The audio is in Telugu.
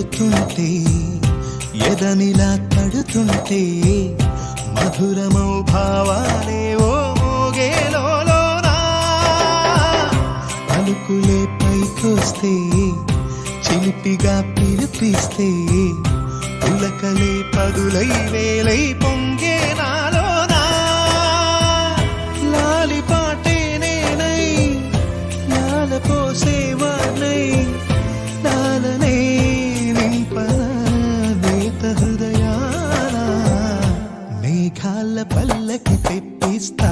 పాడుతుంటే ఎదనిలా తడుతుంటే మధురమౌ భావాలే ఓ మోగేలోనా పలుకులే పైకొస్తే చిలిపిగా పిలిపిస్తే పులకలే పదులై వేలై పొంగే నాలోనా లాలిపాటే నేనై లాల పోసేవాణ్ణై లాలనే నింపన నేత హృదయాన మేఘాల పల్లకి తెప్పిస్తా